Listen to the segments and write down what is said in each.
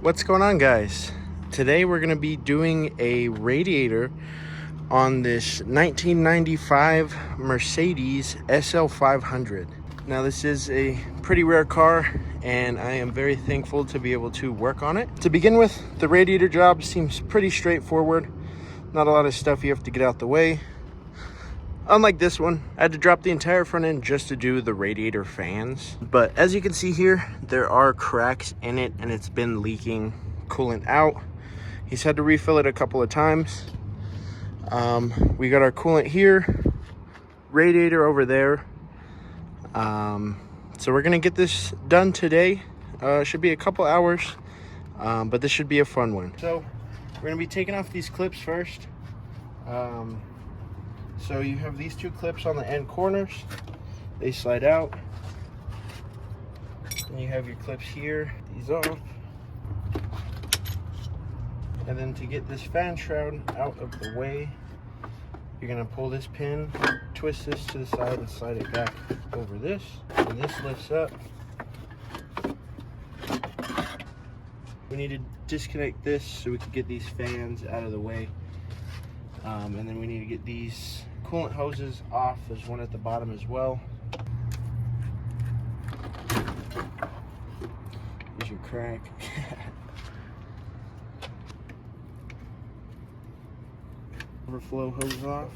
What's going on, guys? Today we're going to be doing a radiator on this 1995 Mercedes SL500. Now this is a pretty rare car and I am very thankful to be able to work on it. To begin with, the radiator job seems pretty straightforward. Not a lot of stuff you have to get out the way. Unlike this one, I had to drop the entire front end just to do the radiator fans. But as you can see here, there are cracks in it and it's been leaking coolant out. He's had to refill it a couple of times. We got our coolant here, radiator over there. So we're gonna get this done today. Should be a couple hours, but this should be a fun one. So we're gonna be taking off these clips first. So you have these two clips on the end corners. They slide out. And you have your clips here. These off. And then to get this fan shroud out of the way, you're gonna pull this pin, twist this to the side and slide it back over this. And this lifts up. We need to disconnect this so we can get these fans out of the way. And then we need to get these coolant hoses off. There's one at the bottom as well. Here's your crack. Overflow hose off.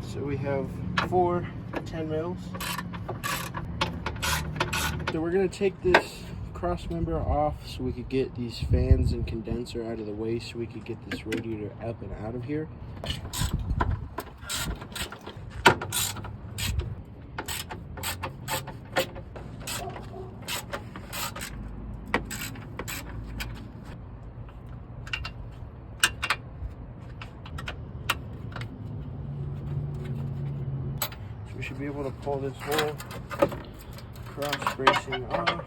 So we have 4 10 mils. So we're going to take this cross member off so we could get these fans and condenser out of the way so we could get this radiator up and out of here. So we should be able to pull this whole cross bracing off.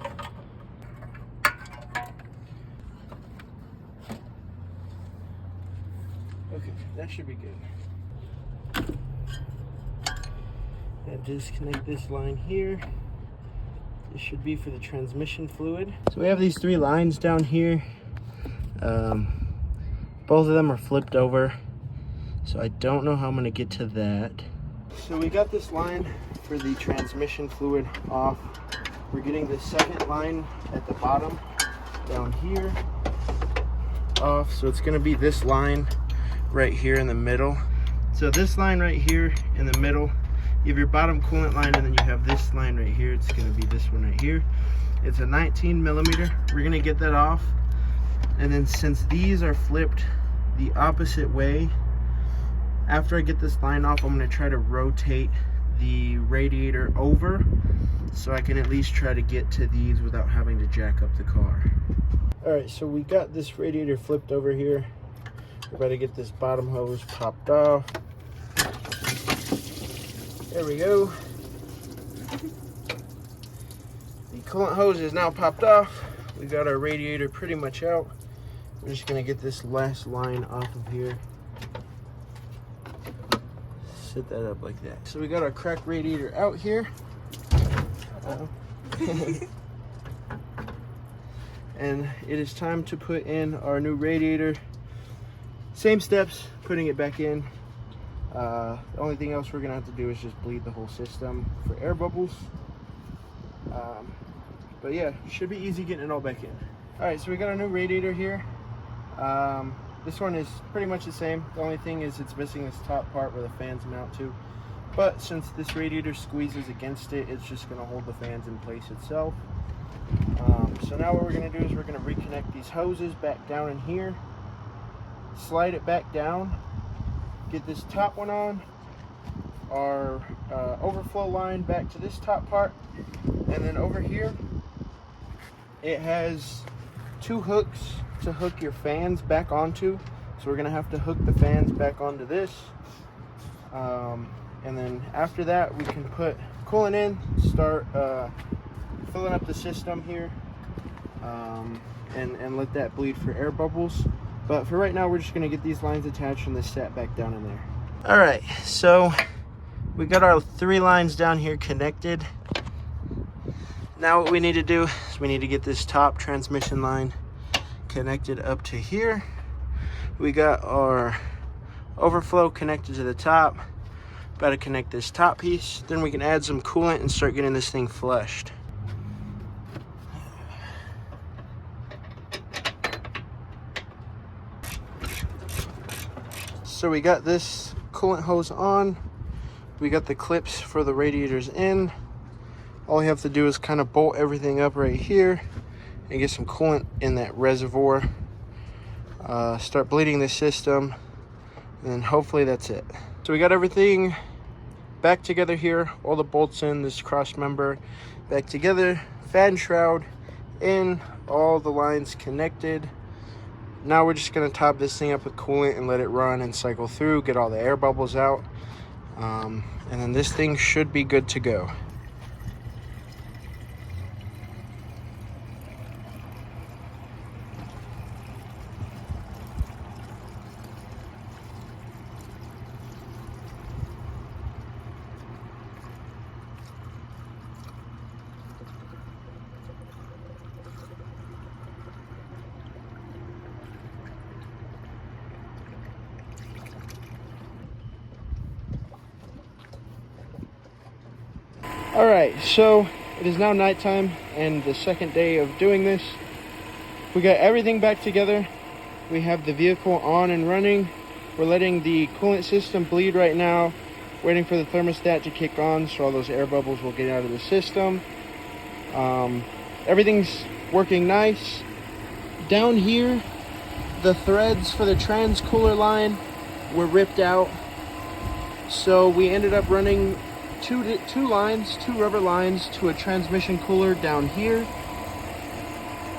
Okay, that should be good. Now disconnect this line here. This should be for the transmission fluid. So we have these 3 lines down here. Both of them are flipped over. So I don't know how I'm gonna get to that. So we got this line for the transmission fluid off. We're getting the second line at the bottom down here off. So it's gonna be this line right here in the middle. So this line right here in the middle, you have your bottom coolant line, and then you have this line right here. It's going to be this one right here. It's a 19 millimeter. We're going to get that off, and then since these are flipped the opposite way, after I get this line off, I'm going to try to rotate the radiator over so I can at least try to get to these without having to jack up the car. Alright, so we got this radiator flipped over here. We're about to get this bottom hose popped off. There we go. The coolant hose is now popped off. We got our radiator pretty much out. We're just gonna get this last line off of here. Set that up like that. So we got our cracked radiator out here. And it is time to put in our new radiator. Same steps, putting it back in. The only thing else we're gonna have to do is just bleed the whole system for air bubbles. But yeah, should be easy getting it all back in. All right, so we got our new radiator here. This one is pretty much the same. The only thing is it's missing this top part where the fans mount to. But since this radiator squeezes against it, it's just gonna hold the fans in place itself. So now what we're gonna do is we're gonna reconnect these hoses back down in here. Slide it back down, get this top one on, our overflow line back to this top part, and then over here it has 2 hooks to hook your fans back onto. So we're gonna have to hook the fans back onto this, and then after that we can put coolant in, start filling up the system here, and let that bleed for air bubbles. But for right now, we're just gonna get these lines attached and this set back down in there. All right, so we got our 3 lines down here connected. Now what we need to do is we need to get this top transmission line connected up to here. We got our overflow connected to the top. About to connect this top piece. Then we can add some coolant and start getting this thing flushed. So we got this coolant hose on. We got the clips for the radiators in. All we have to do is kind of bolt everything up right here and get some coolant in that reservoir. Start bleeding the system, and hopefully that's it. So we got everything back together here, all the bolts in, this cross member back together, fan shroud in, all the lines connected. Now we're just going to top this thing up with coolant and let it run and cycle through, get all the air bubbles out, and then this thing should be good to go. All right, so it is now nighttime and the second day of doing this. We got everything back together. We have the vehicle on and running. We're letting the coolant system bleed right now, waiting for the thermostat to kick on so all those air bubbles will get out of the system. Everything's working nice. Down here, the threads for the trans cooler line were ripped out. So we ended up running two rubber lines to a transmission cooler down here.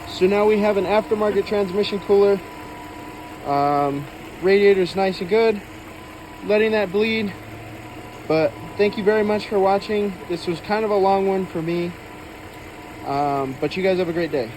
So now we have an aftermarket transmission cooler. Radiator's nice and good, letting that bleed. But thank you very much for watching. This was kind of a long one for me, but you guys have a great day.